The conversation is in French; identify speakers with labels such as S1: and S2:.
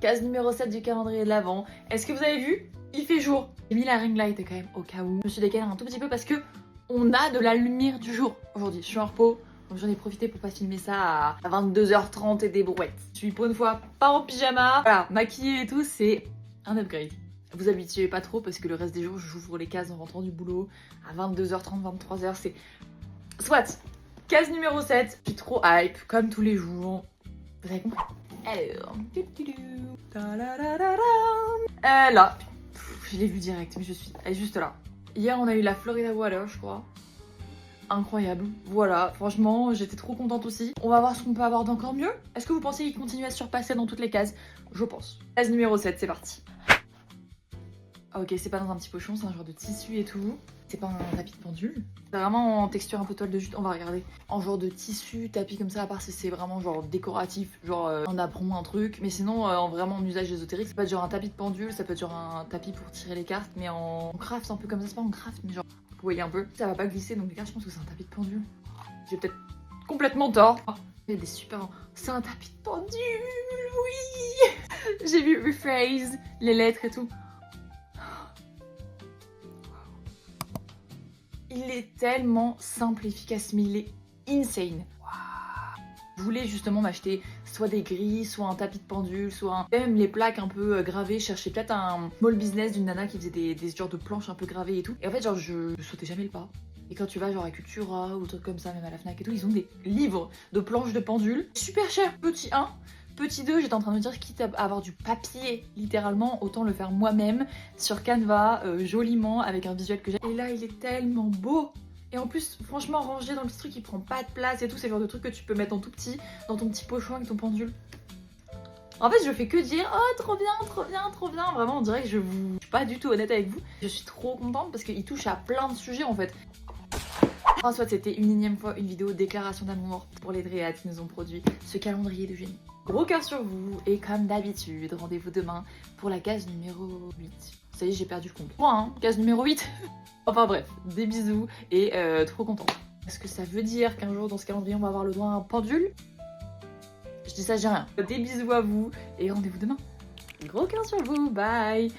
S1: Case numéro 7 du calendrier de l'Avent. Est-ce que vous avez vu? Il fait jour. J'ai mis la ring light quand même au cas où. Je me suis décalée un tout petit peu parce que on a de la lumière du jour aujourd'hui. Je suis en repos. Donc j'en ai profité pour pas filmer ça à 22h30 et des brouettes. Je suis pour une fois pas en pyjama. Voilà, maquillée et tout, c'est un upgrade. Vous habituez pas trop parce que le reste des jours, j'ouvre les cases en rentrant du boulot à 22h30, 23h. C'est. Soit. Case numéro 7. Je suis trop hype, comme tous les jours. Vous avez compris? Alors. Là. Je l'ai vu direct, mais elle est juste là. Hier, on a eu la Florida Water, je crois. Incroyable. Voilà, franchement, j'étais trop contente aussi. On va voir ce qu'on peut avoir d'encore mieux. Est-ce que vous pensez qu'il continue à se surpasser dans toutes les cases? Je pense. Case numéro 7, c'est parti. Ok, c'est pas dans un petit pochon, c'est un genre de tissu et tout. C'est pas un tapis de pendule. C'est vraiment en texture un peu toile de jute, on va regarder. En genre de tissu, tapis comme ça, à part si c'est vraiment genre décoratif, genre en apron, un truc. Mais sinon, vraiment en usage ésotérique, ça peut être genre un tapis de pendule, ça peut être genre un tapis pour tirer les cartes, mais en craft, un peu comme ça, c'est pas en craft, mais genre, vous voyez un peu. Ça va pas glisser, donc les cartes, je pense que c'est un tapis de pendule. J'ai peut-être complètement tort. Il y a des super... C'est un tapis de pendule, oui. J'ai vu rephrase, les lettres et tout. Il est tellement simple et efficace, mais il est insane. Wow. Je voulais justement m'acheter soit des grilles, soit un tapis de pendule, soit même les plaques un peu gravées. Je cherchais peut-être un small business d'une nana qui faisait des genres de planches un peu gravées et tout. Et en fait, genre, je sautais jamais le pas. Et quand tu vas genre à Cultura ou trucs comme ça, même à la Fnac et tout, ils ont des livres de planches de pendule. Super cher, petit 1. Petit 2, j'étais en train de me dire, quitte à avoir du papier, littéralement, autant le faire moi-même, sur Canva, joliment, avec un visuel que j'aime. Et là, il est tellement beau. Et en plus, franchement, rangé dans le petit truc, il prend pas de place et tout. C'est le genre de truc que tu peux mettre en tout petit, dans ton petit pochon avec ton pendule. En fait, je fais que dire, oh, trop bien, trop bien, trop bien. Vraiment, on dirait que je suis pas du tout honnête avec vous. Je suis trop contente parce qu'il touche à plein de sujets, en fait. En soit, c'était une énième fois une vidéo déclaration d'amour pour les Dréas qui nous ont produit ce calendrier de génie. Gros cœur sur vous, et comme d'habitude, rendez-vous demain pour la case numéro 8. Ça y est, j'ai perdu le compte. Moi, hein, case numéro 8. Enfin bref, des bisous et trop contente. Est-ce que ça veut dire qu'un jour dans ce calendrier, on va avoir le droit à un pendule? Je dis ça, j'ai rien. Des bisous à vous et rendez-vous demain. Gros cœur sur vous, bye.